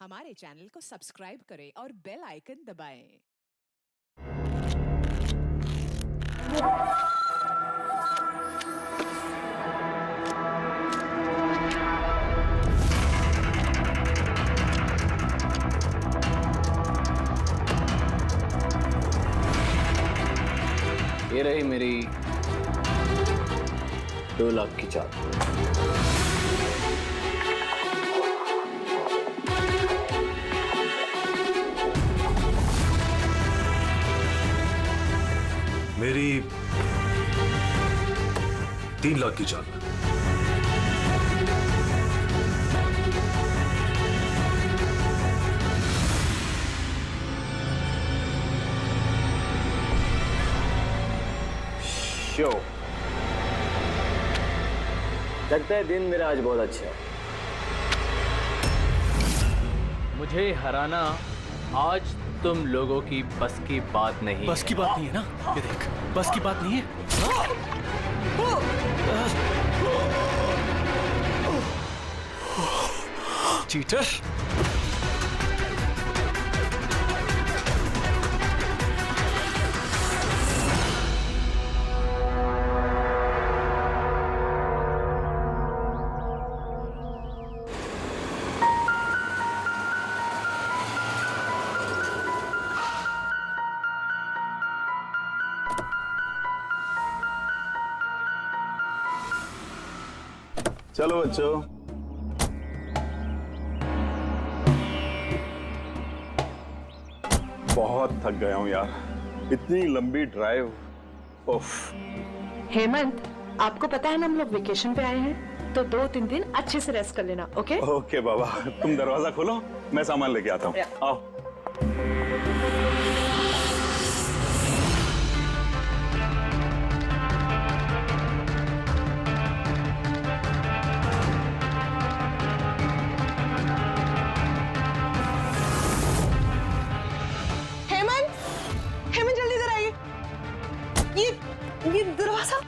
हमारे चैनल को सब्सक्राइब करें और बेल आइकन दबाएं। ये रही मेरी 2 लाख की चाल। मेरी 3 लाख की चाल। शो लगता है दिन मेरा आज बहुत अच्छा है। मुझे हराना आज तुम लोगों की बस की बात नहीं। बस की बात नहीं है ना? ये देख, बस की बात नहीं है। चीटर। चलो बच्चों, बहुत थक गया हूं यार, इतनी लंबी ड्राइव। उफ। हेमंत, आपको पता है ना हम लोग वेकेशन पे आए हैं, तो 2-3 दिन अच्छे से रेस्ट कर लेना। ओके ओके बाबा, तुम दरवाजा खोलो, मैं सामान लेके आता हूँ। आओ। हेमंत जल्दी इधर आइए। ये दरवाजा।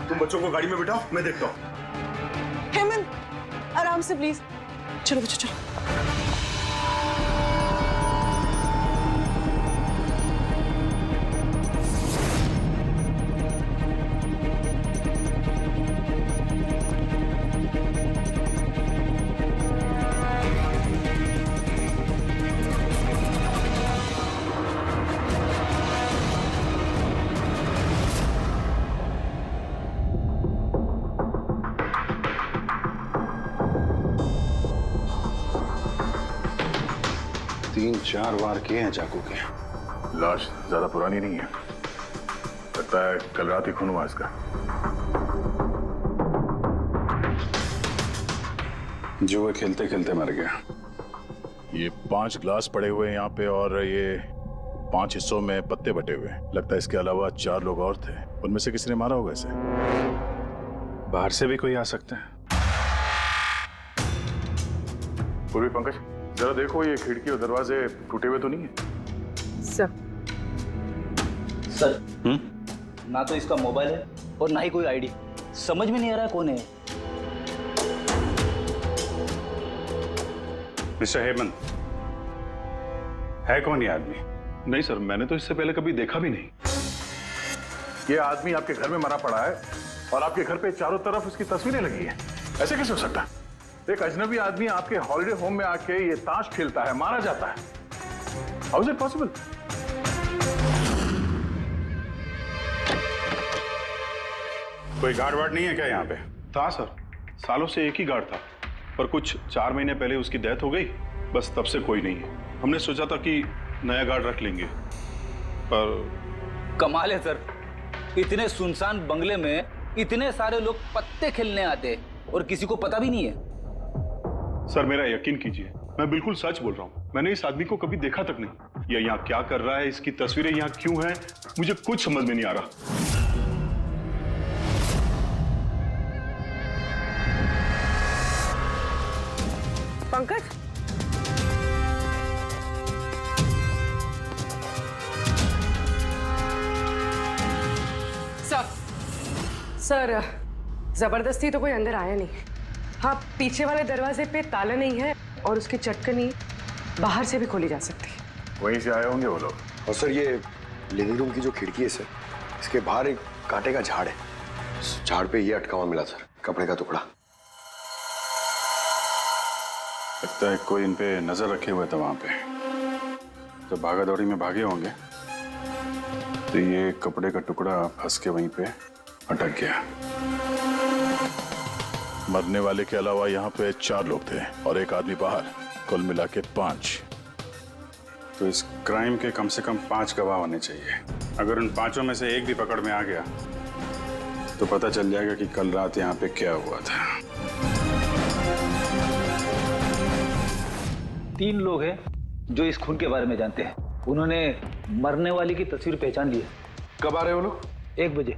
तुम बच्चों को गाड़ी में बिठाओ, मैं देखता हूँ। हेमंत आराम से प्लीज। चलो बच्चों चलो। तीन चार वार किए हैं चाकू के। लाश ज्यादा पुरानी नहीं है, लगता है कल रात ही खून हुआ इसका। जुए खेलते खेलते मर गया। ये 5 ग्लास पड़े हुए हैं यहाँ पे और ये 5 हिस्सों में पत्ते बटे हुए हैं। लगता है इसके अलावा 4 लोग और थे, उनमें से किसी ने मारा होगा इसे। बाहर से भी कोई आ सकता है। पूर्वी पंकज, जरा देखो ये खिड़की और दरवाजे टूटे हुए तो नहीं है? सर ना तो इसका मोबाइल है और ना ही कोई आईडी। समझ में नहीं आ रहा कौन है। मिस्टर हेमंत, है कौन ये आदमी? नहीं सर, मैंने तो इससे पहले कभी देखा भी नहीं। ये आदमी आपके घर में मरा पड़ा है और आपके घर पे चारों तरफ उसकी तस्वीरें लगी है। ऐसे कैसे हो सकता है? एक अजनबी आदमी आपके हॉलिडे होम में आके ये ताश खेलता है, मारा जाता है। How is it possible? कोई गार्ड वार्ड नहीं है क्या यहाँ पे? था सर, सालों से एक ही गार्ड था, पर कुछ 4 महीने पहले उसकी डेथ हो गई, बस तब से कोई नहीं है। हमने सोचा था कि नया गार्ड रख लेंगे, पर कमाल है सर, इतने सुनसान बंगले में इतने सारे लोग पत्ते खेलने आते और किसी को पता भी नहीं है। सर मेरा यकीन कीजिए, मैं बिल्कुल सच बोल रहा हूँ। मैंने इस आदमी को कभी देखा तक नहीं। ये यहाँ क्या कर रहा है, इसकी तस्वीरें यहाँ क्यों हैं, मुझे कुछ समझ में नहीं आ रहा। पंकज, सर जबरदस्ती तो कोई अंदर आया नहीं। हाँ, पीछे वाले दरवाजे पे ताला नहीं है और उसकी चटकनी बाहर से भी खोली जा सकती है। वहीं से आए होंगे वो लोग। और सर ये लिविंग रूम की जो खिड़की है सर, इसके बाहर एक कांटे का झाड़ है। इस झाड़ पे ये अटका हुआ मिला सर, कपड़े का टुकड़ा। लगता है कोई इन पे नजर रखे हुए था वहां पे। तो भागा दौड़ी में भागे होंगे तो ये कपड़े का टुकड़ा फंस के वहीं पे अटक गया। मरने वाले के अलावा यहाँ पे 4 लोग थे और एक आदमी बाहर, कुल मिला के 5। तो इस क्राइम के कम से कम 5 गवाह होने चाहिए। अगर उन 5 में से एक भी पकड़ में आ गया तो पता चल जाएगा कि कल रात यहाँ पे क्या हुआ था। 3 लोग हैं जो इस खून के बारे में जानते हैं। उन्होंने मरने वाली की तस्वीर पहचान ली है। कब आ रहे हो लोग? 1 बजे।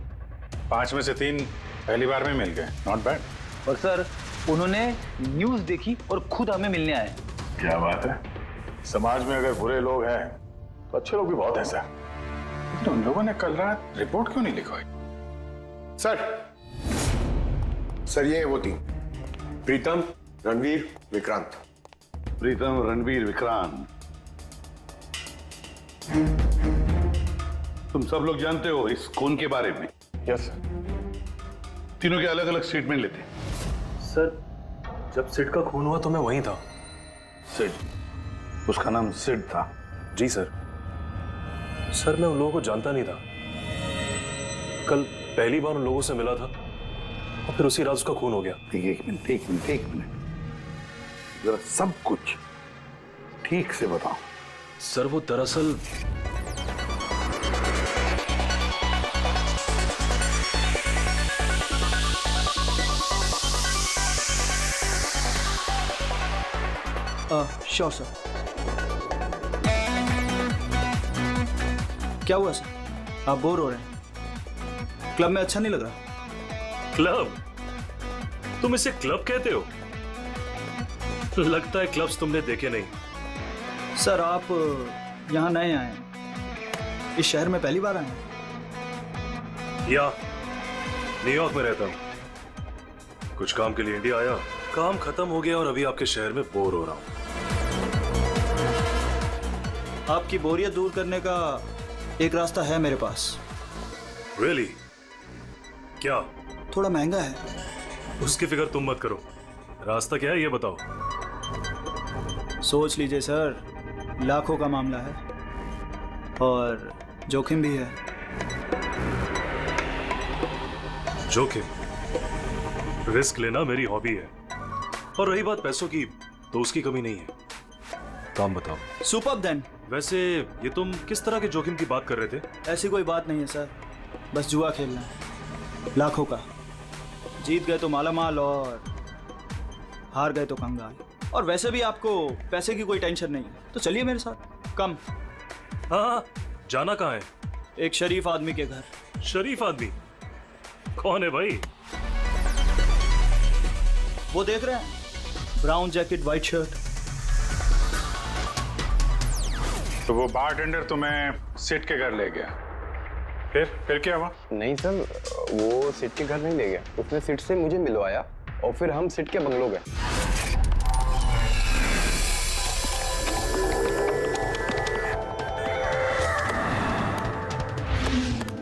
5 में से 3 पहली बार में मिल गए। Not bad. और सर उन्होंने न्यूज़ देखी और खुद हमें मिलने आए। क्या बात है। समाज में अगर बुरे लोग हैं तो अच्छे लोग भी बहुत हैं सर। लेकिन उन लोगों ने कल रात रिपोर्ट क्यों नहीं लिखवाई? सर ये वो 3, प्रीतम, रणवीर, विक्रांत। प्रीतम, रणवीर, विक्रांत, तुम सब लोग जानते हो इस खून के बारे में? Yes sir. तीनों के अलग अलग स्टेटमेंट लेते। सर जब सिड का खून हुआ तो मैं वहीं था। सिड? उसका नाम सिड था? जी सर। सर मैं उन लोगों को जानता नहीं था। कल पहली बार उन लोगों से मिला था और फिर उसी रात उसका खून हो गया। एक मिनट जरा सब कुछ ठीक से बताओ। सर वो दरअसल श्योर सर। क्या हुआ सर? आप बोर हो रहे हैं? क्लब में अच्छा नहीं लग रहा? क्लब? तुम इसे क्लब कहते हो? लगता है क्लब्स तुमने देखे नहीं। सर आप यहाँ नए आए हैं, इस शहर में पहली बार आए हैं? या न्यूयॉर्क में रहता हूँ। कुछ काम के लिए इंडिया आया, काम खत्म हो गया और अभी आपके शहर में बोर हो रहा हूँ। आपकी बोरियत दूर करने का एक रास्ता है मेरे पास। Really? क्या? थोड़ा महंगा है। उसकी फिक्र तुम मत करो। रास्ता क्या है ये बताओ। सोच लीजिए सर, लाखों का मामला है और जोखिम भी है। जोखिम? रिस्क लेना मेरी हॉबी है और रही बात पैसों की तो उसकी कमी नहीं है। काम बताओ। Superb then. वैसे ये तुम किस तरह के जोखिम की बात कर रहे थे? ऐसी कोई बात नहीं है सर, बस जुआ खेलना है, लाखों का। जीत गए तो मालामाल और हार गए तो कंगाल। और वैसे भी आपको पैसे की कोई टेंशन नहीं है, तो चलिए मेरे साथ। कम। हाँ, जाना कहाँ है? एक शरीफ आदमी के घर। शरीफ आदमी? कौन है भाई? वो देख रहे हैं, ब्राउन जैकेट, व्हाइट शर्ट। तो वो बारटेंडर तुम्हें सिड के घर ले गया, फिर क्या हुआ? नहीं सर, वो सिड के घर नहीं ले गया। उसने सिड से मुझे मिलवाया और फिर हम सिड के बंगलो गए।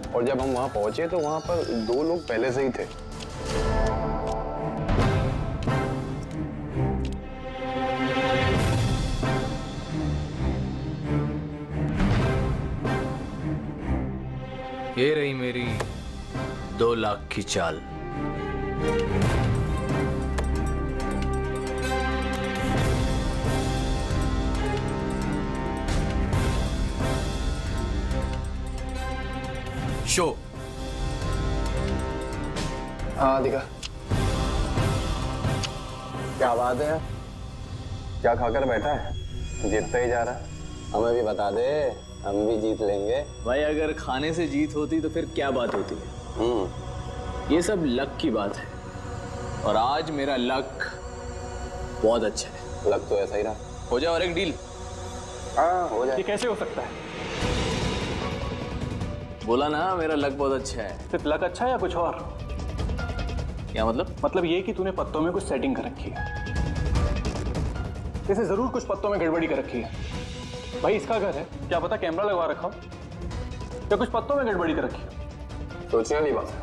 और जब हम वहां पहुंचे तो वहां पर 2 लोग पहले से ही थे। ये रही मेरी 2 लाख की चाल। शो। हाँ दिखा। क्या बात है? क्या खाकर बैठा है? जीतता ही जा रहा है। हमें भी बता दे, हम भी जीत लेंगे। भाई अगर खाने से जीत होती तो फिर क्या बात होती है? ये सब लक की बात है और आज मेरा लक बहुत अच्छा है। लक तो ऐसा ही रहा। हो जाए और एक डील। हाँ हो जाए। ये कैसे हो सकता है? बोला ना मेरा लक बहुत अच्छा है। सिर्फ लक अच्छा है या कुछ और? क्या मतलब? मतलब ये कि तूने पत्तों में कुछ सेटिंग कर रखी है। जैसे जरूर कुछ पत्तों में गड़बड़ी कर रखी है। भाई इसका घर है, क्या पता कैमरा लगवा रखा हो या कुछ पत्तों में गड़बड़ी कर रखी है। सोचने वाली बात है।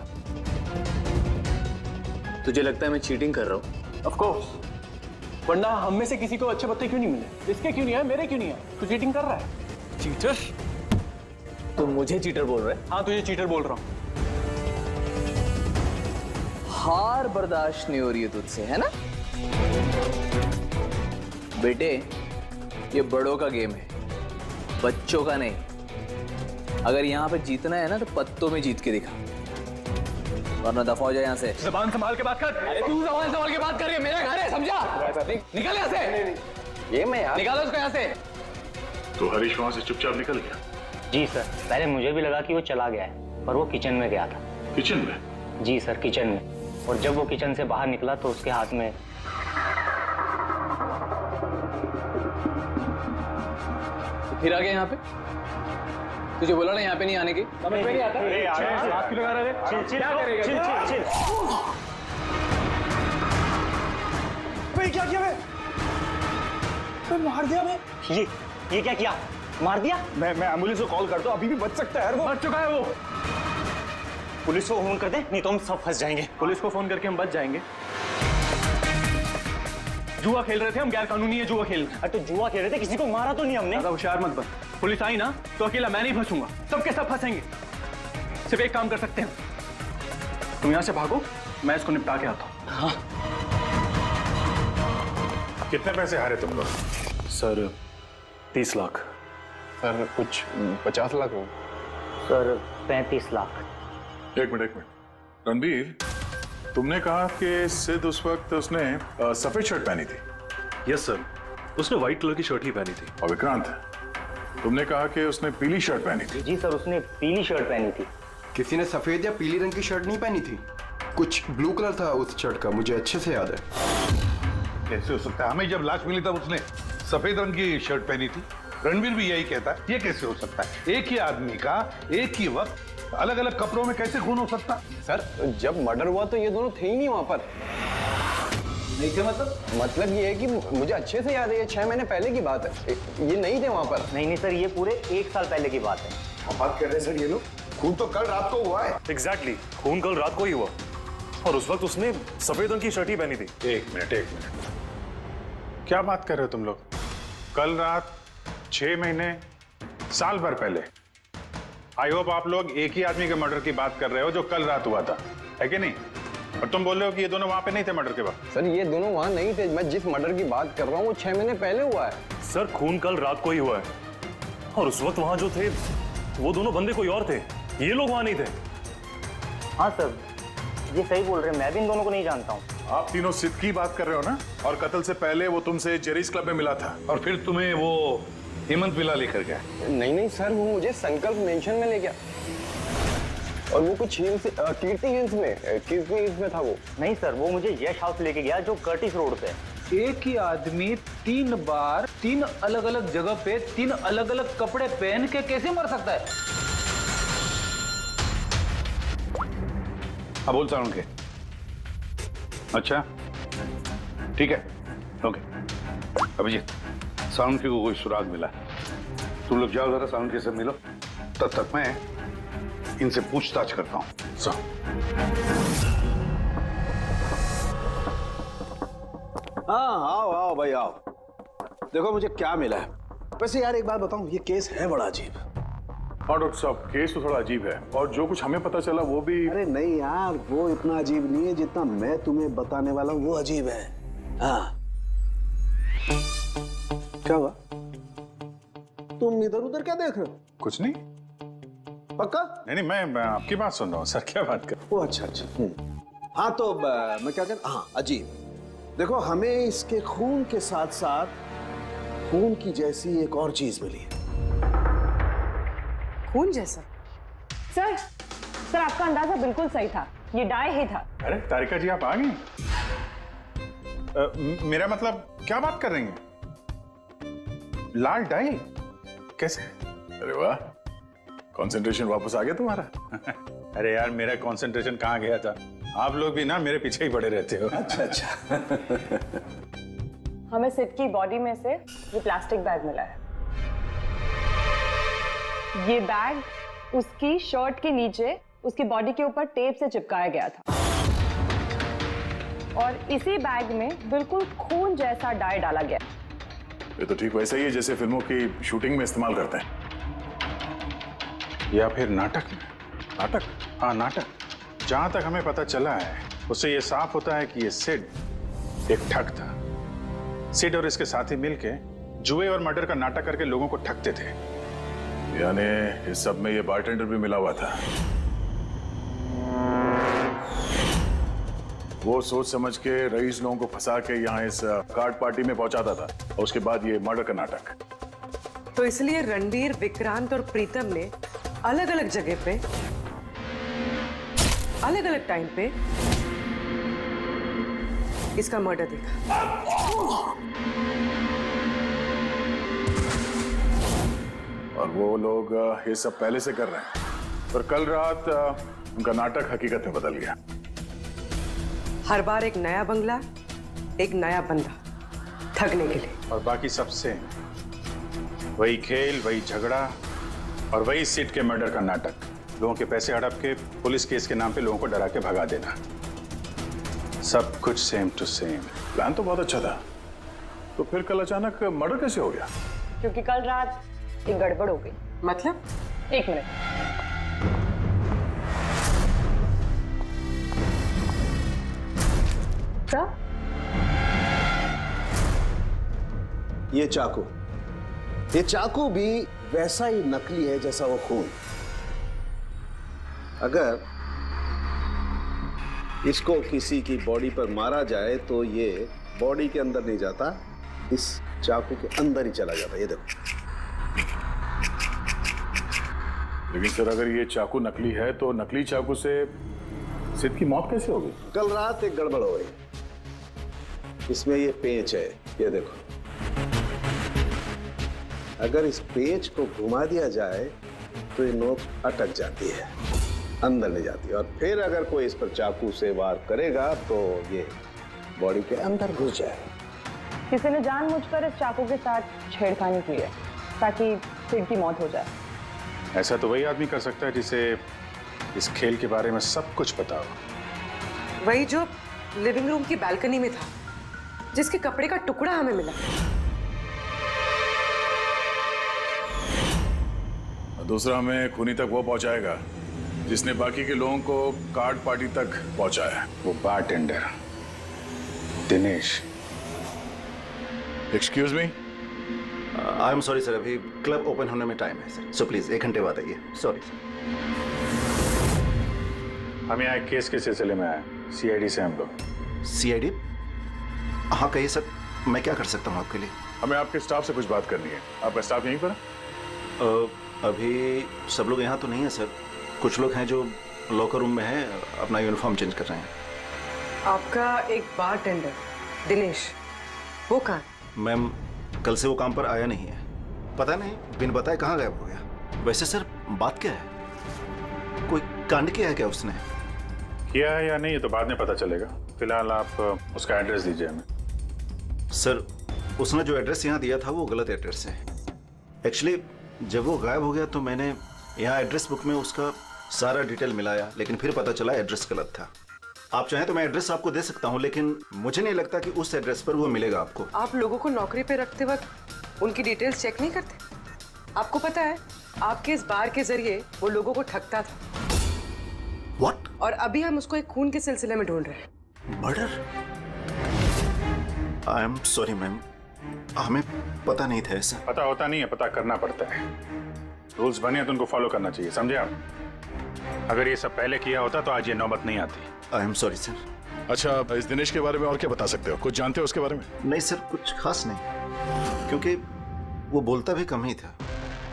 तुझे लगता है मैं चीटिंग कर रहा हूँ? ऑफ कोर्स, वरना हम में से किसी को अच्छे पत्ते क्यों नहीं मिले? इसके क्यों नहीं है, मेरे क्यों नहीं है? तू चीटिंग कर रहा है। चीटर? तो मुझे चीटर बोल रहा है? हाँ तुझे चीटर बोल रहा हूँ। हार बर्दाश्त नहीं हो रही है तुझसे, है ना? बेटे, ये बड़ों का गेम है, बच्चों का नहीं। अगर यहाँ पे जीतना है ना तो पत्तों में जीत के दिखा, वरना दफा हो जाए यहाँ से। ज़बान संभाल के बात कर। अरे तू ज़बान संभाल के बात कर रही है, मेरा घर है, समझा? निकल यहाँ से। ये मैं यार, निकालो उसको यहाँ से। तो हरीश वहां से चुपचाप निकल गया? जी सर, पहले मुझे भी लगा कि वो चला गया है, पर वो किचन में गया था। किचन में? जी सर, किचन में। और जब वो किचन से बाहर निकला तो उसके हाथ में फिर आ गया यहाँ पे। तुझे बोला ना यहाँ पे नहीं आने की। समझ में नहीं आता? हाथ क्यों लगा रहे थे? क्या करेगा? भाई क्या किया मैं मार दिया मैं। ये क्या किया? मार दिया? मैं एम्बुलेंस को कॉल करता हूँ, अभी भी बच सकता है यार, वो मर चुका है वो। पुलिस को फोन कर दे, नहीं तो हम सब फंस जाएंगे। पुलिस को फोन करके हम बच जाएंगे। जुआ खेल रहे थे हम, गैर कानूनी है जुआ खेल। अरे तो जुआ खेल रहे थे, किसी को मारा तो नहीं हमने। ज्यादा होशियार मत बन। पुलिस आई ना तो अकेला मैं नहीं फंसूंगा, सबके सब फंसेंगे। सिर्फ एक काम कर सकते हैं, तुम यहाँ से भागो, मैं इसको निपटा के आता हूँ। हाँ। कितने पैसे हारे तुम लोग? सर 30 लाख। सर कुछ 50 लाख हो। सर 35 लाख। एक मिनट। रणबीर, तुमने कहा कि सिद्ध उस वक्त उसने सफेद शर्ट पहनी थी। यस सर, उसने व्हाइट कलर की शर्ट ही पहनी थी। और विक्रांत, तुमने कहा कि उसने पीली शर्ट पहनी थी। जी सर, उसने पीली शर्ट पहनी थी। किसी ने सफेद या पीली रंग की शर्ट नहीं पहनी थी, कुछ ब्लू कलर था उस शर्ट का, मुझे अच्छे से याद है। कैसे हो सकता है? हमें जब लाश मिली तब उसने सफेद रंग की शर्ट पहनी थी। रणबीर भी यही कहता है। ये कैसे हो सकता है? एक ही आदमी का एक ही वक्त अलग अलग कपड़ों में कैसे खून हो सकता? सर जब मर्डर हुआ तो ये दोनों थे ही नहीं वहां पर। नहीं थे मतलब ये है कि मुझे अच्छे से याद है, ये 6 महीने पहले की बात है, ये नहीं थे वहां पर। नहीं सर, ये पूरे 1 साल पहले की बात है। बात कर रहे हैं सर ये लोग, खून तो कल रात को हुआ है। एग्जैक्टली, खून कल रात को ही हुआ और उस वक्त उसने सफेद रंग की शर्ट ही पहनी थी। एक मिनट, क्या बात कर रहे हो तुम लोग? कल रात, 6 महीने, साल भर पहले। आई होप आप लोग एक ही आदमी के मर्डर की बात कर रहे हो जो कल रात हुआ था, है कि नहीं? और तुम बोल रहे हो कि ये दोनों वहां पे नहीं थे मर्डर के वक्त। सर ये दोनों वहां नहीं थे, मैं जिस मर्डर की बात कर रहा हूँ वो 6 महीने पहले हुआ है। सर खून कल रात को ही हुआ है और उस वक्त वहां जो थे वो दोनों बंदे कोई और थे, ये लोग वहां नहीं थे। हाँ सर, ये सही बोल रहे हैं, मैं भी इन दोनों को नहीं जानता हूँ। आप तीनों सिद्ध की बात कर रहे हो ना? और कत्ल से पहले वो तुमसे जेरीज क्लब में मिला था और फिर तुम्हें वो हेमंत विला लेकर गया। नहीं सर, वो मुझे संकल्प मेंशन में ले गया और वो कुछ कीर्ति हिल्स में था वो। नहीं सर, वो मुझे यश हाउस लेके गया जो कर्टिस रोड पे है। एक ही आदमी 3 बार 3 अलग अलग जगह पे 3 अलग अलग कपड़े पहन के कैसे मर सकता है? हाँ बोल साउंड के। अच्छा ठीक है, ओके। अभिजीत, साउंड के को कोई सुराग मिला? तुम लोग जाओ जरा साउंड के से मिलो, तब तक मैं इनसे पूछताछ करता हूँ। हाँ आओ भाई आओ, देखो मुझे क्या मिला है। वैसे यार एक बात बताऊं, ये केस है बड़ा अजीब। और डॉक्टर साहब केस तो थोड़ा अजीब है और जो कुछ हमें पता चला वो भी। अरे नहीं यार, वो इतना अजीब नहीं है जितना मैं तुम्हें बताने वाला हूँ वो अजीब है। हाँ क्या हुआ? तुम इधर उधर क्या देख रहे हो? कुछ नहीं। पक्का? नहीं मैं आपकी बात सुन रहा हूँ सर। क्या बात कर? ओ अच्छा। हाँ तो मैं क्या कहता, हाँ अजीब। देखो हमें इसके खून के साथ साथ खून की जैसी एक और चीज मिली है। खून जैसा? सर आपका अंदाजा बिल्कुल सही था, ये डाई ही था। अरे तारिका जी आप आ गई? मेरा मतलब क्या बात कर रही हैं? लाल डाई कैसे? अरे वाह, कंसंट्रेशन वापस आ गया तुम्हारा। अरे यार मेरा कंसंट्रेशन कहाँ गया था? आप लोग भी ना मेरे पीछे ही पड़े रहते हो। अच्छा हमें सिड की बॉडी में से ये प्लास्टिक बैग मिला है। ये बैग उसकी शर्ट के नीचे उसकी बॉडी के ऊपर टेप से चिपकाया गया था और इसी बैग में बिल्कुल खून जैसा डाई डाला गया। ये तो ठीक वैसा ही है जैसे फिल्मों की शूटिंग में इस्तेमाल करते हैं, या फिर नाटक में। नाटक? हाँ नाटक। जहां तक हमें पता चला है उससे ये साफ होता है कि ये सिड एक ठग था। सिड और इसके साथी मिलके जुए और मर्डर का नाटक करके लोगों को ठगते थे। यानी इस सब में ये बारटेंडर भी मिला हुआ था। वो सोच समझ के रईस लोगों को फंसा के यहाँ इस कार्ड पार्टी में पहुंचाता था और उसके बाद ये मर्डर का नाटक। तो इसलिए रणवीर, विक्रांत और प्रीतम ने अलग अलग जगह पे अलग अलग टाइम पे इसका मर्डर देखा। और वो लोग ये सब पहले से कर रहे हैं, पर कल रात उनका नाटक हकीकत में बदल गया। हर बार एक नया बंगला, एक नया बंदा ठगने के लिए, और बाकी सबसे वही खेल, वही झगड़ा और वही सिड के मर्डर का नाटक। लोगों के पैसे हड़प के पुलिस केस के नाम पे लोगों को डरा के भगा देना। सब कुछ सेम टू सेम। प्लान तो बहुत अच्छा था, तो फिर कल अचानक मर्डर कैसे हो गया? क्योंकि कल रात एक गड़बड़ हो गई। मतलब? एक मिनट। क्या? ये चाकू भी वैसा ही नकली है जैसा वो खून। अगर इसको किसी की बॉडी पर मारा जाए तो ये बॉडी के अंदर नहीं जाता, इस चाकू के अंदर ही चला जाता। ये देखो। लेकिन सर अगर ये चाकू नकली है तो नकली चाकू से सिड की मौत कैसे होगी? कल रात एक गड़बड़ हो गई। इसमें ये पेंच है, ये देखो। अगर इस पेंच को घुमा दिया जाए तो ये नोक अटक जाती है, अंदर नहीं जाती, और फिर अगर कोई इस पर चाकू से वार करेगा तो ये बॉडी के अंदर घुस जाए। किसी ने जानबूझकर इस चाकू के साथ छेड़खानी की है ताकि सिड की मौत हो जाए। ऐसा तो वही आदमी कर सकता है जिसे इस खेल के बारे में सब कुछ पता हो। वही जो लिविंग रूम की बालकनी में था, जिसके कपड़े का टुकड़ा हमें मिला। दूसरा हमें खूनी तक वो पहुंचाएगा जिसने बाकी के लोगों को कार्ड पार्टी तक पहुंचाया, वो bartender Dinesh. Excuse me. I am sorry sir, अभी क्लब ओपन होने में टाइम है सर, सो प्लीज 1 घंटे बाद आइए। Sorry sir. हम यहाँ एक केस के सिलसिले में आए, सीआईडी से हम लोग। सीआईडी? हाँ कहिए सर, मैं क्या कर सकता हूँ आपके लिए? हमें आपके स्टाफ से कुछ बात करनी है। आपका स्टाफ यहीं पर है? अभी सब लोग यहाँ तो नहीं है सर, कुछ लोग हैं जो लॉकर रूम में हैं, अपना यूनिफॉर्म चेंज कर रहे हैं। आपका एक बारटेंडर दिनेश, वो कहाँ? मैम कल से वो काम पर आया नहीं है, पता नहीं बिन बताए कहाँ गायब हो गया। वैसे सर बात क्या है, कोई कांड किया है क्या उसने? किया है या नहीं ये तो बाद में पता चलेगा, फिलहाल आप उसका एड्रेस दीजिए हमें। सर उसने जो एड्रेस यहाँ दिया था वो गलत एड्रेस है। एक्चुअली जब वो गायब हो गया तो मैंने यहाँ एड्रेस बुक में उसका सारा डिटेल मिलाया, लेकिन फिर पता चला एड्रेस गलत था। आप चाहें तो मैं एड्रेस आपको दे सकता हूँ, लेकिन मुझे नहीं लगता कि उस एड्रेस पर वो मिलेगा आपको। आप लोगों को नौकरी पे रखते वक्त उनकी डिटेल्स चेक नहीं करते? आपको पता है आपके इस बार के जरिए वो लोगों को ठगता था। What? और अभी हम उसको एक खून के सिलसिले में ढूंढ रहे हैं। Murder? I am sorry ma'am, हमें पता नहीं था ऐसा। पता होता नहीं है, पता करना पड़ता है। रूल्स बने तो उनको फॉलो करना चाहिए, समझे आप? अगर ये सब पहले किया होता तो आज ये नौबत नहीं आती। I am sorry sir. अच्छा, इस दिनेश के बारे में और क्या बता सकते हो? कुछ जानते हो उसके बारे में? नहीं सर, कुछ खास नहीं, क्योंकि वो बोलता भी कम ही था,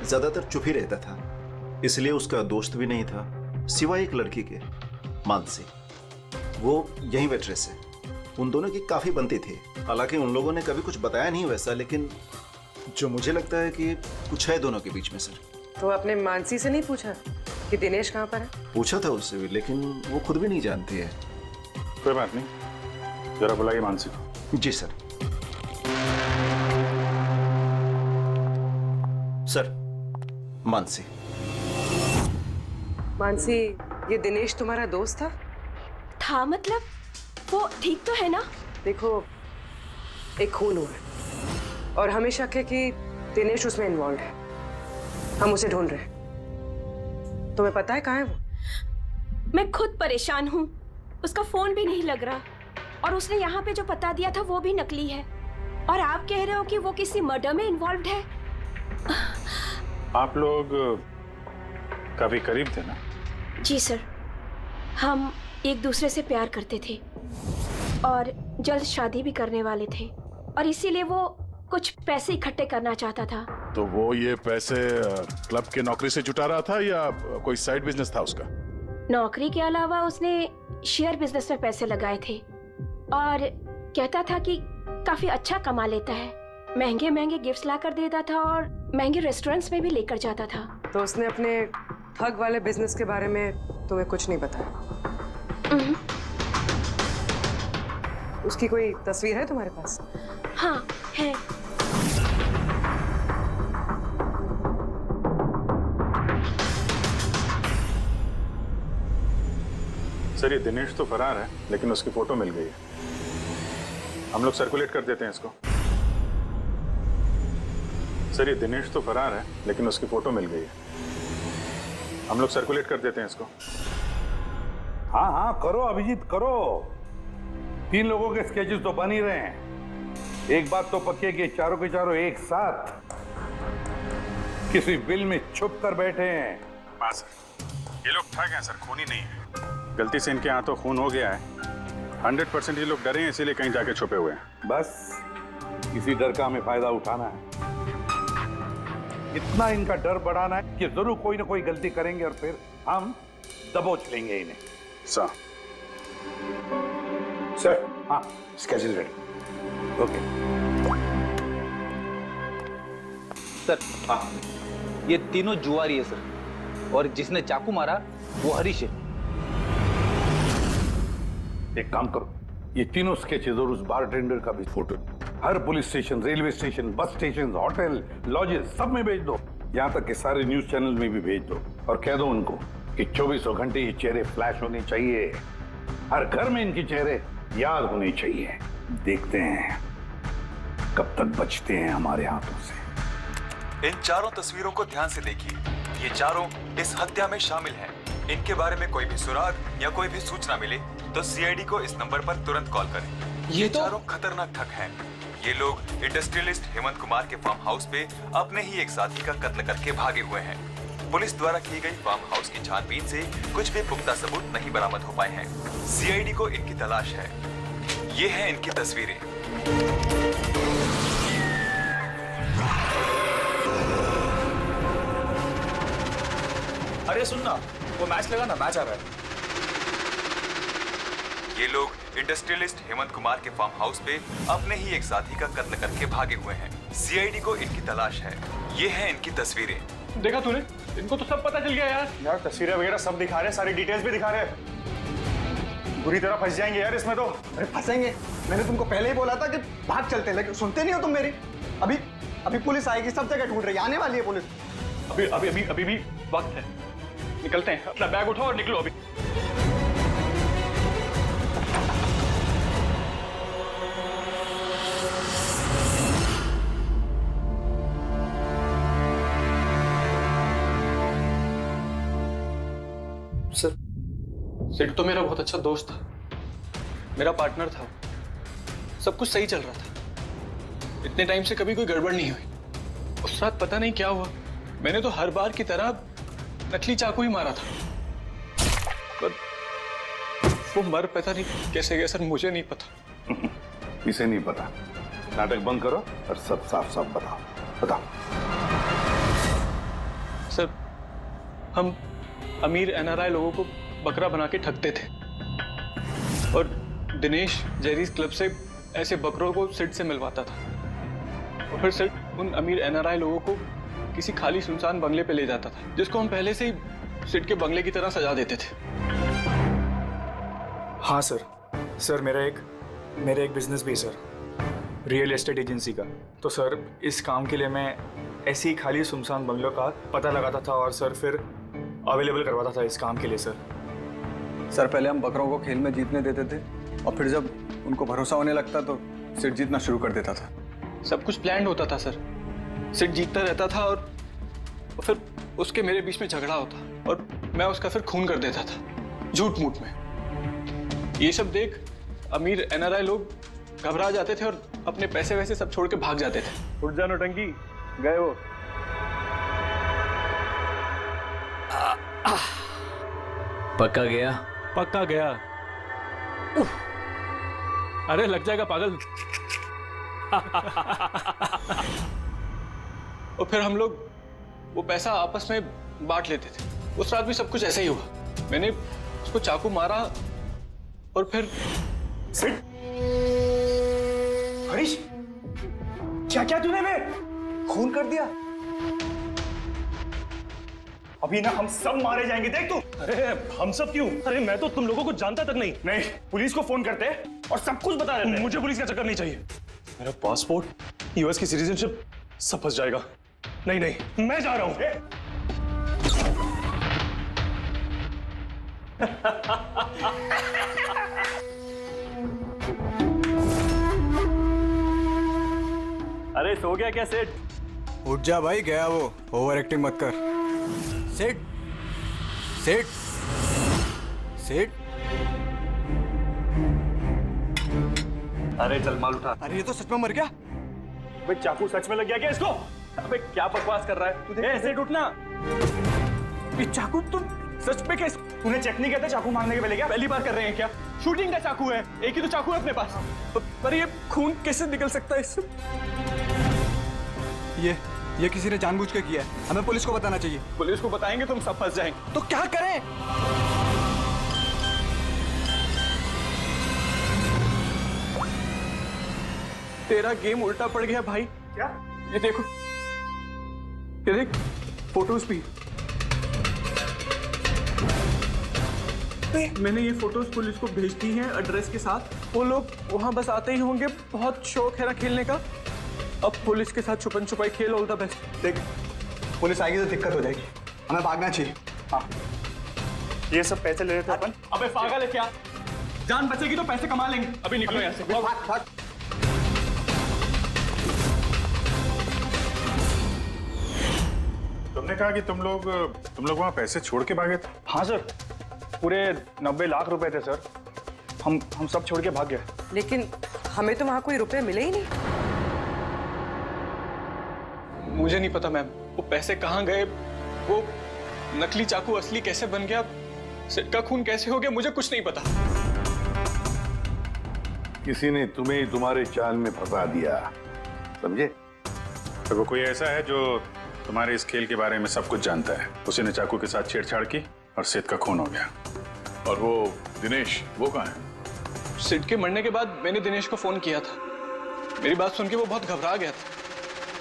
ज्यादातर चुप ही रहता था, इसलिए उसका दोस्त भी नहीं था सिवाय एक लड़की के, मानसी। वो यही वेट्रेस है, उन दोनों की काफी बनती थी। हालांकि उन लोगों ने कभी कुछ बताया नहीं वैसा, लेकिन जो मुझे लगता है कि कुछ है दोनों के बीच में सर। तो आपने मानसी से नहीं पूछा कि दिनेश कहाँ पर है? पूछा था उससे भी, लेकिन वो खुद भी नहीं जानती है। कोई बात नहीं, जरा बुलाइए मानसी को। जी सर। सर, मानसी। मानसी, ये दिनेश तुम्हारा दोस्त था? था मतलब? वो ठीक तो है ना? देखो, एक खून हुआ है और हमें शक है कि दिनेश उसमें इन्वॉल्व है। हम उसे ढूंढ रहे हैं। तुम्हें पता है कहाँ है वो? मैं खुद परेशान हूँ। उसका फोन भी नहीं लग रहा और उसने यहाँ पे जो पता दिया था वो भी नकली है। और आप कह रहे हो कि वो किसी मर्डर में इन्वॉल्व है? आप लोग काफी करीब थे ना? जी सर, हम एक दूसरे से प्यार करते थे और जल्द शादी भी करने वाले थे और इसीलिए वो कुछ पैसे इकट्ठे करना चाहता था। तो वो ये पैसे क्लब के नौकरी से जुटा रहा था या कोई साइड बिजनेस था उसका? नौकरी के अलावा उसने शेयर बिजनेस में पैसे लगाए थे और कहता था कि काफी अच्छा कमा लेता है। महंगे महंगे गिफ्ट्स लाकर देता था और महंगे रेस्टोरेंट्स में भी लेकर जाता था। तो उसने अपने ठग वाले बिजनेस के बारे में तुम्हें कुछ नहीं बताया? उसकी कोई तस्वीर है तुम्हारे पास? हाँ है। सर, ये दिनेश तो फरार है लेकिन उसकी फोटो मिल गई है। हम लोग सर्कुलेट कर देते हैं इसको। सर, ये दिनेश तो फरार है लेकिन उसकी फोटो मिल गई है। हम लोग सर्कुलेट कर देते हैं इसको। हाँ हाँ करो अभिजीत करो। 3 लोगों के स्केचेस तो बन ही रहे हैं। एक बात तो पक्की है कि चारों के चारों एक साथ किसी बिल में छुप कर बैठे हैं। हाँ सर, ये लोग ठग हैं सर, खूनी नहीं है। गलती से इनके हाथों खून हो गया है। 100% ये लोग डरे हैं इसीलिए कहीं जाके छुपे हुए हैं। बस इसी डर का हमें फायदा उठाना है। इतना इनका डर बढ़ाना है कि जरूर कोई ना कोई गलती करेंगे और फिर हम दबोच लेंगे इन्हें। सर, हाँ स्केड्यूल रेडी। ओके सर, हाँ ये तीनों जुआरी है सर और जिसने चाकू मारा वो हरीश है। एक काम करो, ये तीनों स्केचेस और उस बारटेंडर का भी फोटो हर police station, railway station, bus station, hotel, lodges सब में भेज दो। यहाँ तक कि सारे न्यूज चैनल में भी भेज दो और कह दो उनको कि 24 घंटे ये चेहरे फ्लैश होने चाहिए। हर घर में इनके चेहरे याद होने चाहिए। देखते हैं कब तक बचते हैं हमारे हाथों से। इन चारों तस्वीरों को ध्यान से देखिए। ये चारों इस हत्या में शामिल हैं। इनके बारे में कोई भी सुराग या कोई भी सूचना मिले तो सीआईडी को इस नंबर पर तुरंत कॉल करें। ये चारों खतरनाक ठग हैं। ये लोग इंडस्ट्रियलिस्ट हेमंत कुमार के फार्म हाउस पे अपने ही एक साथी का कत्ल करके भागे हुए हैं। पुलिस द्वारा की गई फार्म हाउस की छानबीन से कुछ भी पुख्ता सबूत नहीं बरामद हो पाए हैं। सीआईडी को इनकी तलाश है। ये हैं इनकी तस्वीरें। अरे सुनना, वो मैच लगा ना, मैच आ रहा है। ये लोग इंडस्ट्रियलिस्ट हेमंत कुमार के फार्म हाउस पे अपने ही एक साथी का कत्ल करके भागे हुए हैं। सीआईडी को इनकी तलाश है। ये हैं इनकी तस्वीरें। देखा तूने? इनको तो सब पता चल गया यार। यार तस्वीरें वगैरह सब दिखा रहे हैं, सारी डिटेल्स भी दिखा रहे हैं। बुरी तरह फंस जाएंगे यार इसमें तो। अरे फंसेंगे? मैंने तुमको पहले ही बोला था कि भाग चलते, लेकिन सुनते नहीं हो तुम मेरी। अभी पुलिस आएगी, सब जगह ढूंढ रही है, आने वाली है पुलिस। अभी भी वक्त है, निकलते हैं। अपना बैग उठाओ और निकलो अभी। सर, सिड तो मेरा बहुत अच्छा दोस्त था, मेरा पार्टनर था। सब कुछ सही चल रहा था। इतने टाइम से कभी कोई गड़बड़ नहीं हुई। उस रात पता नहीं क्या हुआ, मैंने तो हर बार की तरह नकली चाकू ही मारा था। पर वो मर पता नहीं कैसे गया सर, मुझे नहीं पता। इसे नहीं पता। नाटक बंद करो और सब साफ साफ बताओ। सर, हम अमीर एनआरआई लोगों को बकरा बना के ठगते थे और दिनेश जेरीज क्लब से ऐसे बकरों को सिड से मिलवाता था और फिर सिड उन अमीर एनआरआई लोगों को किसी खाली सुनसान बंगले पे ले जाता था, जिसको हम पहले से ही सिड के बंगले की तरह सजा देते थे। हाँ सर, मेरा एक बिजनेस भी सर। रियल एस्टेट एजेंसी का। तो सर इस काम के लिए मैं ऐसे ही खाली सुनसान बंगलों का पता लगाता था और सर फिर अवेलेबल करवाता था इस काम के लिए। सर पहले हम बकरों को खेल में जीतने देते थे और फिर जब उनको भरोसा होने लगता तो सिट जीतना शुरू कर देता था। सब कुछ प्लान्ड होता था सर। सिट जीतता रहता था और फिर उसके मेरे बीच में झगड़ा होता और मैं उसका फिर खून कर देता था झूठ मूठ में। ये सब देख अमीर NRI लोग घबरा जाते थे और अपने पैसे वैसे सब छोड़ के भाग जाते थे। उठ जा नौटंकी, गए वो। पक्का गया? पक्का गया। अरे लग जाएगा पागल। और फिर हम लोग वो पैसा आपस में बांट लेते थे। उस रात भी सब कुछ ऐसा ही हुआ। मैंने उसको चाकू मारा और फिर हरीश, क्या क्या तूने बे? खून कर दिया। अभी ना हम सब मारे जाएंगे, देख तू। अरे हम सब क्यों? अरे मैं तो तुम लोगों को जानता तक नहीं। नहीं, पुलिस को फोन करते और सब कुछ बता देते। मुझे पुलिस का चक्कर नहीं चाहिए। मेरा पासपोर्ट, US की सिटीजनशिप सब फंस जाएगा। नहीं नहीं, मैं जा रहा हूं। अरे सो गया क्या सेठ? उठ जा भाई, गया वो। ओवर एक्टिंग मत कर। सेठ सेठ सेठ। अरे चल माल उठा। अरे ये तो सच में मर गया। भाई चाकू सच में लग गया क्या इसको? अबे क्या बकवास कर रहा है? ऐसे उठना। ये चाकू तुम सच में कैसे? तूने चेक नहीं किया था चाकू मारने के पहले? क्या पहली बार कर रहे हैं क्या? शूटिंग का चाकू है, एक ही तो चाकू है अपने पास। पर ये खून कैसे निकल सकता है इससे? ये किसी ने जानबूझ के किया है। हमें पुलिस को बताना चाहिए। पुलिस को बताएंगे तुम सब फंस जाएंगे। तो क्या करें? तेरा गेम उल्टा पड़ गया भाई। क्या? ये देखो, ये देख फोटोज भी। मैंने ये फोटोज पुलिस को भेज दी हैं एड्रेस के साथ। वो लोग वहां बस आते ही होंगे। बहुत शौक है ना खेलने का। अब पुलिस के साथ छुपन छुपाई खेल। All the best. देख, पुलिस आएगी तो दिक्कत हो जाएगी। हमें भागना चाहिए। हाँ, ये सब पैसे ले लेते अपन। अबे पागल है क्या? जान बचेगी तो पैसे कमा लेंगे। अभी निकलो यहाँ से। भाग भाग। तुमने कहा कि तुम लोग वहां पैसे छोड़ के भागे थे? हाँ सर, पूरे 90 लाख रुपए थे सर। हम सब छोड़ के भाग गए। लेकिन हमें तो वहां कोई रुपए मिले ही नहीं। मुझे नहीं पता मैम, वो पैसे कहाँ गए, वो नकली चाकू असली कैसे बन गया, सिट का खून कैसे हो गया, मुझे कुछ नहीं पता। किसी ने तुम्हें तुम्हारे जाल में फंसा दिया, समझे? तो वो कोई ऐसा है जो तुम्हारे इस खेल के बारे में सब कुछ जानता है। उसी ने चाकू के साथ छेड़छाड़ की और सिट का खून हो गया। और वो दिनेश, वो कहाँ है? सिट के मरने के बाद मैंने दिनेश को फोन किया था। मेरी बात सुन के वो बहुत घबरा गया था।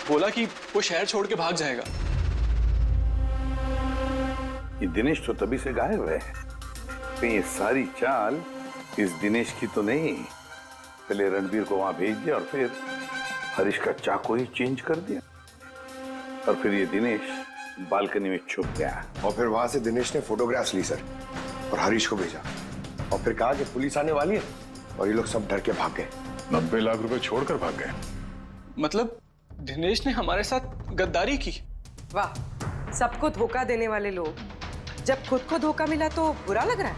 बोला कि वो शहर छोड़ के भाग जाएगा। ये दिनेश तो तभी से गायब है। तो ये सारी चाल इस दिनेश की तो नहीं। पहले रणबीर को वहां भेज दिया और फिर हरीश का चाकू ही चेंज कर दिया। और फिर ये दिनेश बालकनी में छुप गया। और फिर वहां से दिनेश ने फोटोग्राफ्स ली सर और हरीश को भेजा और फिर कहा कि पुलिस आने वाली है और ये लोग सब डर के भाग गए। 90 लाख रुपए छोड़कर भाग गए। मतलब दिनेश ने हमारे साथ गद्दारी की। वाह, सबको धोखा देने वाले लोग। जब खुद को धोखा मिला तो बुरा लग रहा है।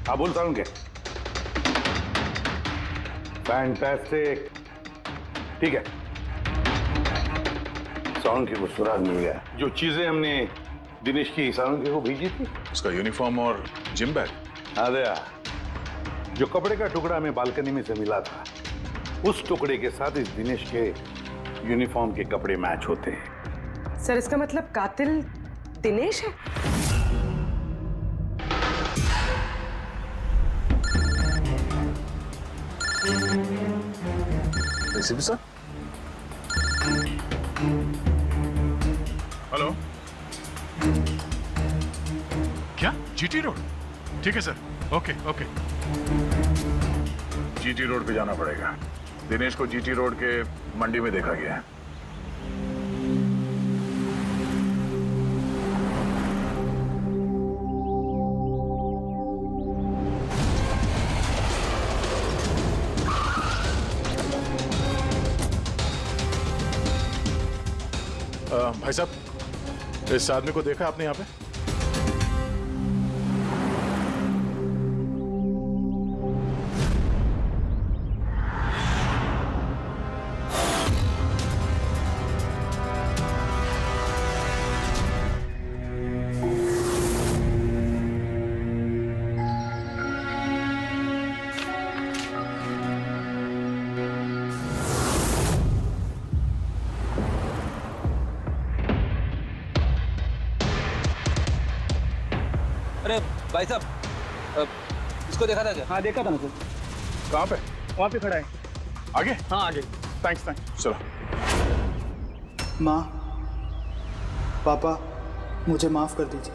हाँ बोलता हूँ क्या? फैंटास्टिक। ठीक है, साउंड की सुराग मिल गया। जो चीजें हमने दिनेश की साउंड को भेजी थी, उसका यूनिफॉर्म और जिम बैग। हाँ दया, जो कपड़े का टुकड़ा हमें बालकनी में से मिला था, उस टुकड़े के साथ इस दिनेश के यूनिफॉर्म के कपड़े मैच होते हैं। सर इसका मतलब कातिल दिनेश है? ACP sir. हेलो। क्या? GT road? ठीक है sir, okay okay. GT road पे जाना पड़ेगा। दिनेश को जीटी रोड के मंडी में देखा गया है। भाई साहब, इस आदमी को देखा आपने यहाँ पे? अरे भाई साहब, इसको देखा था क्या? हाँ देखा था ना सर। कहाँ पे? वहाँ पे खड़ा है। आगे? हाँ आगे। Thanks thanks. चलो। माँ, पापा, मुझे माफ कर दीजिए।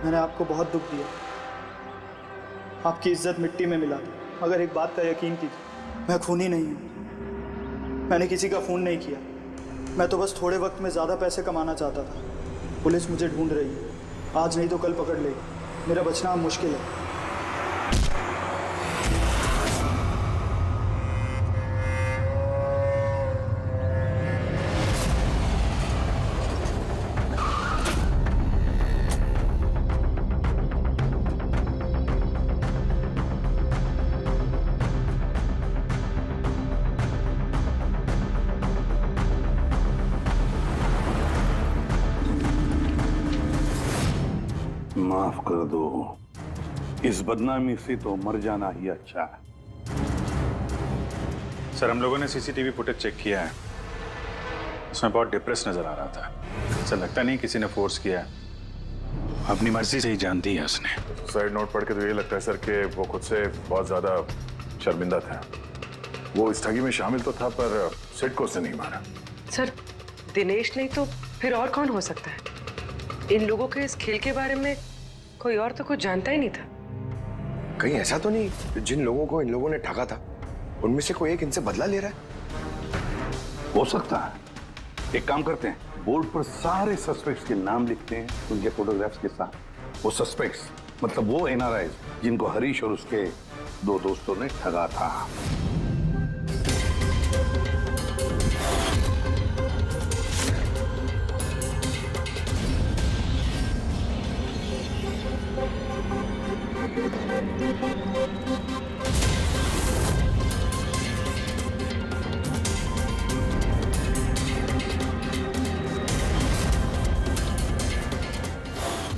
मैंने आपको बहुत दुख दिया। आपकी इज्जत मिट्टी में मिला दी। मगर एक बात का यकीन कीजिए, मैं खूनी नहीं हूँ। मैंने किसी का खून नहीं किया। मैं तो बस थोड़े वक्त में ज़्यादा पैसे कमाना चाहता था। पुलिस मुझे ढूंढ रही है। आज नहीं तो कल पकड़ लेगी। मेरा बचना मुश्किल है। माफ कर दो, इस बदनामी से तो मर जाना ही अच्छा है। सर, हम लोगों ने सीसीटीवी फुटेज चेक किया है। उसमें बहुत डिप्रेस नजर आ रहा था। ऐसा लगता नहीं किसी ने फोर्स किया है। अपनी मर्जी से ही जान दी है उसने। सुसाइड नोट पढ़ के तो ये लगता है सर कि वो खुद से बहुत ज्यादा शर्मिंदा था। वो इस ठगी में शामिल तो था, पर सिड को उसने नहीं मारा। सर, दिनेश नहीं तो फिर और कौन हो सकता है? इन लोगों के इस खेल के बारे में कोई और तो कुछ जानता ही नहीं था। कहीं ऐसा तो नहीं जिन लोगों को इन लोगों ने ठगा था उनमें से कोई एक इनसे बदला ले रहा है? हो सकता है। एक काम करते हैं, बोर्ड पर सारे सस्पेक्ट्स के नाम लिखते हैं उनके फोटोग्राफ्स के साथ। वो सस्पेक्ट्स मतलब वो एनआरआईज जिनको हरीश और उसके दो दोस्तों ने ठगा था।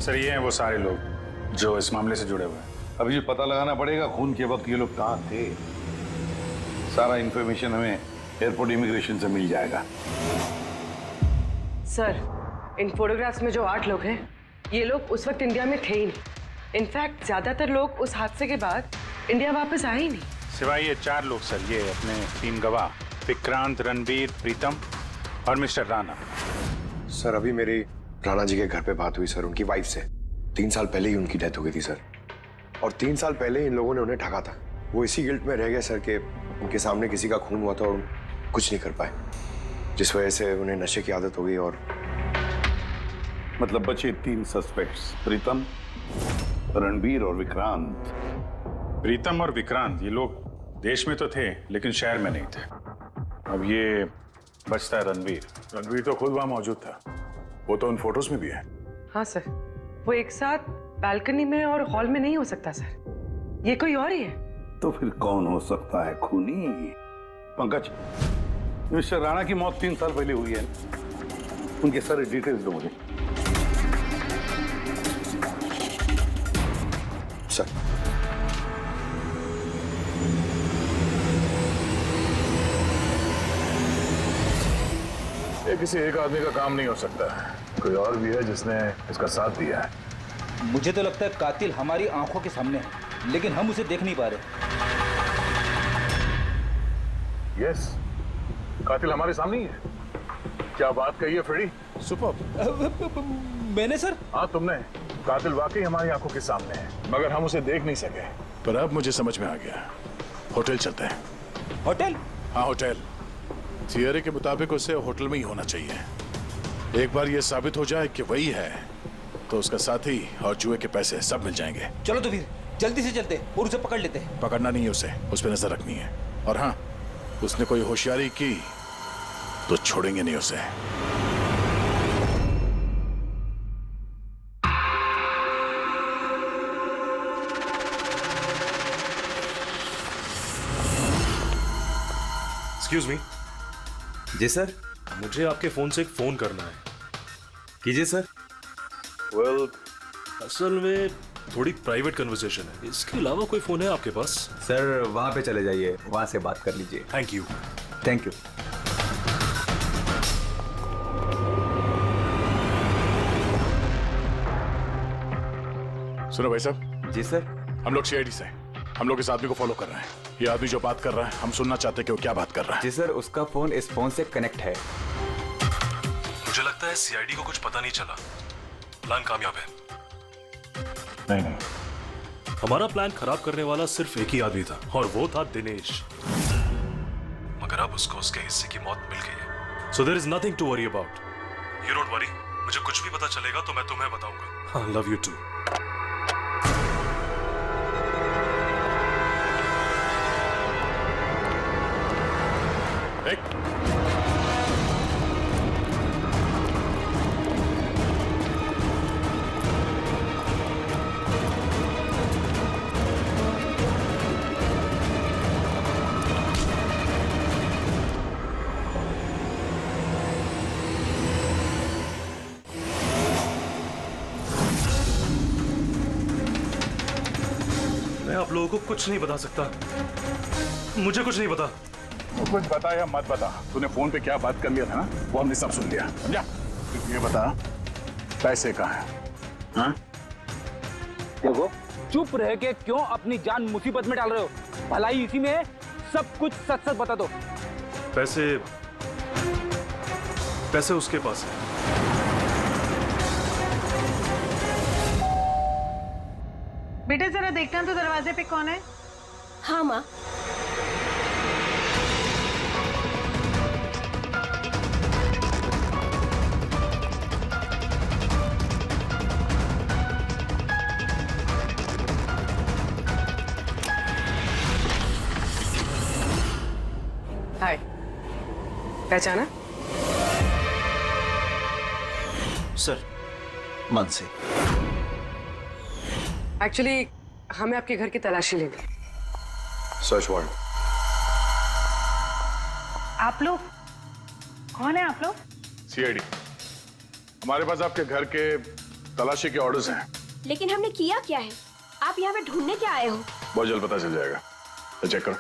सर, ये हैं वो सारे लोग जो इस मामले से जुड़े हुए हैं। अभी ये पता लगाना पड़ेगा खून के वक्त ये लोग कहाँ थे। सारा इंफॉर्मेशन हमें एयरपोर्ट इमिग्रेशन से मिल जाएगा। सर, इन फोटोग्राफ्स में जो 8 लोग हैं, ये लोग उस वक्त इंडिया में थे ही नहीं। इनफैक्ट ज्यादातर लोग उस हादसे के बाद इंडिया वापस आए ही नहीं। सिवाय ये 4 लोग सर, ये अपने 3 गवाह विक्रांत, रणबीर, प्रीतम और मिस्टर राणा। सर, अभी मेरी राणा जी के घर पे बात हुई सर, उनकी वाइफ से। 3 साल पहले ही उनकी डेथ हो गई थी सर, और 3 साल पहले इन लोगों ने उन्हें ठगा था। वो इसी गिल्ट में रह गए सर कि उनके सामने किसी का खून हुआ था और कुछ नहीं कर पाए, जिस वजह से उन्हें नशे की आदत हो गई। और मतलब बचे 3 सस्पेक्ट्स, प्रीतम, रणबीर और विक्रांत। प्रीतम और विक्रांत, ये लोग देश में तो थे लेकिन शहर में नहीं थे। अब ये बचता है रणबीर। रणबीर तो खुद वहां मौजूद था, वो तो उन फोटोज में भी है। हाँ सर, वो एक साथ बालकनी में और हॉल में नहीं हो सकता सर, ये कोई और ही है। तो फिर कौन हो सकता है खूनी? पंकज, मिस्टर राणा की मौत 3 साल पहले हुई है, उनके सारे डिटेल्स दो मुझे। सर, ये किसी एक आदमी का काम नहीं हो सकता, कोई और भी है जिसने इसका साथ दिया है। मुझे तो लगता है कातिल हमारी आंखों के सामने है, लेकिन हम उसे देख नहीं पा रहे। यस, कातिल हमारे सामने ही है। क्या बात कही है फ्रेडी? सुपर। मैंने सर? हाँ तुमने। कातिल वाकई हमारी आंखों के सामने है, मगर हम उसे देख नहीं सके। पर अब मुझे समझ में आ गया, होटल चलते हैं। होटल? हाँ होटल। थियरी के मुताबिक उसे होटल में ही होना चाहिए। एक बार ये साबित हो जाए कि वही है तो उसका साथी और जुए के पैसे सब मिल जाएंगे। चलो तो फिर जल्दी से चलते और उसे पकड़ लेते हैं। पकड़ना नहीं है उसे, उस पर नजर रखनी है। और हाँ, उसने कोई होशियारी की तो छोड़ेंगे नहीं उसे। Excuse me. जी सर। मुझे आपके फोन से एक फोन करना है। कीजिए सर। वेल, असल में थोड़ी प्राइवेट कन्वर्सेशन है। इसके अलावा कोई फोन है आपके पास? सर वहां पे चले जाइए, वहां से बात कर लीजिए। Thank you. Thank you. सुनो भाई साहब। जी सर। हम लोग सीआईडी से हैं। हम लोग इस आदमी को फॉलो कर रहे हैं। ये आदमी जो बात कर रहा है, हम सुनना चाहते हैं कि वो क्या बात कर रहा है। जी सर, उसका फोन इस फोन से कनेक्ट है। मुझे लगता है सीआईडी को कुछ पता नहीं चला। प्लान कामयाब है। नहीं, हमारा प्लान खराब करने वाला सिर्फ एक ही आदमी था और वो था दिनेश। मगर अब उसको उसके हिस्से की मौत मिल गई है। So there is nothing to worry about. You don't worry. मुझे कुछ भी पता चलेगा तो मैं तुम्हें बताऊंगा। I love you too. मैं आप लोगों को कुछ नहीं बता सकता। मुझे कुछ नहीं पता। वो कुछ बता या मत बता, तूने फोन पे क्या बात कर लिया था ना, वो हमने सब सुन लिया। समझा? ये बता, पैसे कहाँ हैं? हाँ? देखो, चुप रह के क्यों अपनी जान मुसीबत में डाल रहे हो? भलाई इसी में है। सब कुछ सच सच बता दो। पैसे उसके पास है। बेटे जरा देखना तो दरवाजे पे कौन है? हाँ माँ। हाय, पहचाना? सर, मानसी। एक्चुअली हमें आपके घर की तलाशी लेनी। Search warrant. आप लोग कौन है? आप लोग? सीआईडी। हमारे पास आपके घर के तलाशी के ऑर्डर्स हैं। लेकिन हमने किया क्या है? आप यहाँ पे ढूंढने क्या आए हो? बहुत जल्द पता चल जाएगा। तो चेक करो।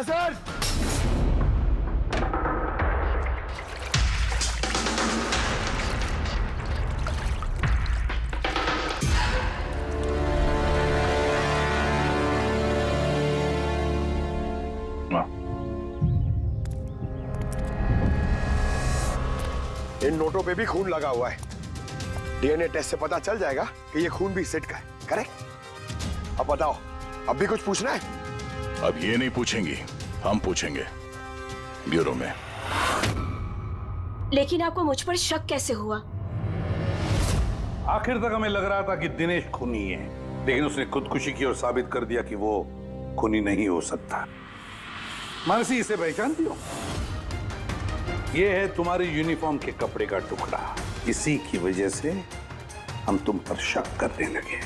सर, इन नोटों पे भी खून लगा हुआ है। डीएनए टेस्ट से पता चल जाएगा कि ये खून भी सिड का है। करेक्ट? अब बताओ, अब भी कुछ पूछना है? अब ये नहीं पूछेंगी, हम पूछेंगे ब्यूरो में। लेकिन आपको मुझ पर शक कैसे हुआ? आखिर तक हमें लग रहा था कि दिनेश खूनी है, लेकिन उसने खुदकुशी की और साबित कर दिया कि वो खूनी नहीं हो सकता। मानसी, इसे पहचानती हो? ये है तुम्हारे यूनिफॉर्म के कपड़े का टुकड़ा। इसी की वजह से हम तुम पर शक करने लगे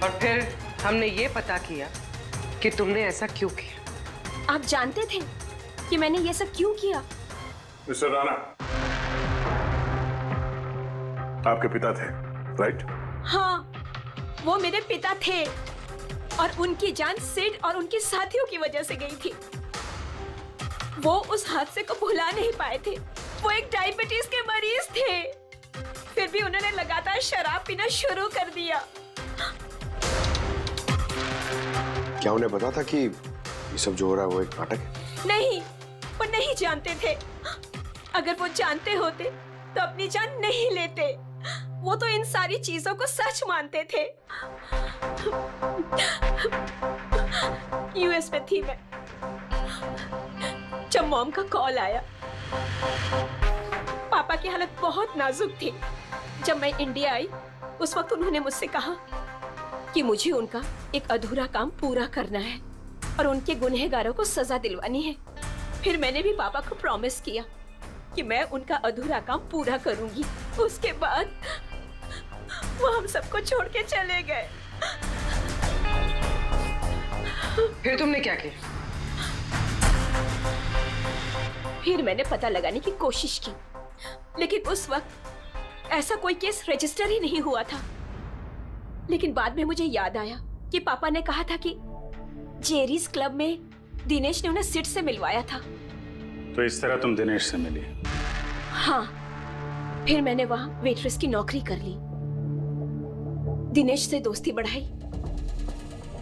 और फिर हमने ये पता किया कि तुमने ऐसा क्यों किया। आप जानते थे कि मैंने ये सब क्यों किया? मिस्टर राणा, आपके पिता थे, राइट? हाँ, वो मेरे पिता थे और उनकी जान सिड और उनके साथियों की वजह से गई थी। वो उस हादसे को भुला नहीं पाए थे। वो एक डायबिटीज के मरीज थे, फिर भी उन्होंने लगातार शराब पीना शुरू कर दिया। क्या उन्हें पता था कि ये सब जो हो रहा है वो एक नाटक है? नहीं, वो नहीं जानते थे। अगर वो जानते होते तो अपनी जान नहीं लेते। वो तो इन सारी चीजों को सच मानते थे। यूएस में थी मैं जब मॉम का कॉल आया। पापा की हालत बहुत नाजुक थी। जब मैं इंडिया आई उस वक्त उन्होंने मुझसे कहा कि मुझे उनका एक अधूरा काम पूरा करना है और उनके गुनहगारों को सजा दिलवानी है। फिर मैंने भी पापा को प्रॉमिस किया कि मैं उनका अधूरा काम पूरा करूंगी। उसके बाद वो हम सबको छोड़ के चले गए। फिर तुमने क्या किया? फिर मैंने पता लगाने की कोशिश की, लेकिन उस वक्त ऐसा कोई केस रजिस्टर ही नहीं हुआ था। लेकिन बाद में मुझे याद आया कि पापा ने कहा था कि जेरीज क्लब में दिनेश ने उन्हें सिड से मिलवाया था। तो इस तरह तुम दिनेश से मिली? हाँ, फिर मैंने वहां वेट्रेस की नौकरी कर ली। दिनेश से दोस्ती बढ़ाई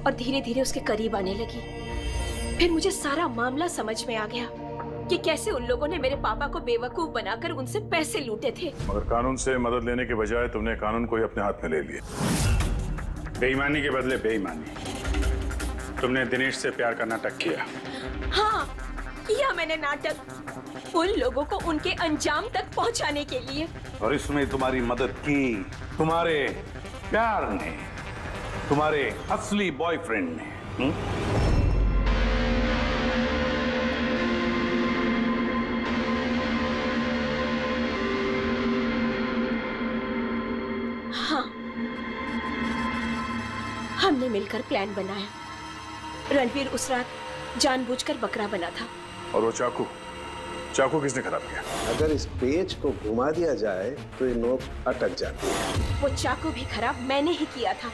और धीरे धीरे उसके करीब आने लगी। फिर मुझे सारा मामला समझ में आ गया कि कैसे उन लोगों ने मेरे पापा को बेवकूफ बनाकर उनसे पैसे लूटे थे। मगर कानून से मदद लेने के बजाय तुमने कानून को ही अपने हाथ में ले लिया। बेईमानी के बदले बेईमानी। तुमने दिनेश से प्यार का नाटक किया। हाँ, किया मैंने नाटक उन लोगों को उनके अंजाम तक पहुंचाने के लिए। और इसमें तुम्हारी मदद की तुम्हारे प्यार ने, तुम्हारे असली बॉयफ्रेंड ने। हाँ, हमने मिलकर प्लान बनाया। रणवीर उस रात जानबूझकर बकरा बना था। और वो चाकू चाकू किसने खराब किया? अगर इस पेज को घुमा दिया जाए तो ये नोक अटक जाती है। वो चाकू भी खराब मैंने ही किया था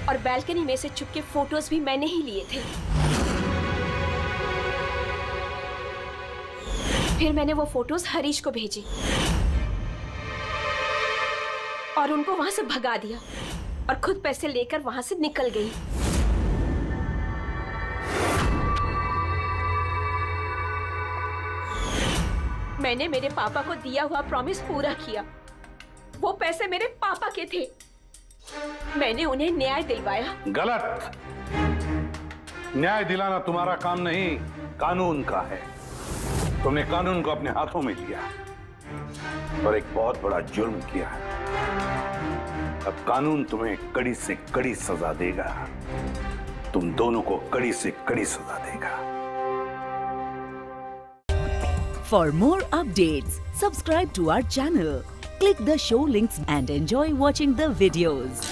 और बैल्कनी में से चुपके फोटोज भी मैंने ही लिए थे। फिर मैंने वो फोटोज हरीश को भेजी और उनको वहां से भगा दिया और खुद पैसे लेकर वहां से निकल गई। मैंने मेरे पापा को दिया हुआ प्रॉमिस पूरा किया। वो पैसे मेरे पापा के थे। मैंने उन्हें न्याय दिलवाया। गलत। न्याय दिलाना तुम्हारा काम नहीं, कानून का है। तुमने कानून को अपने हाथों में लिया और एक बहुत बड़ा जुर्म किया। अब कानून तुम्हें कड़ी से कड़ी सजा देगा। तुम दोनों को कड़ी से कड़ी सजा देगा। For more updates, subscribe to our channel, click the show links and enjoy watching the videos.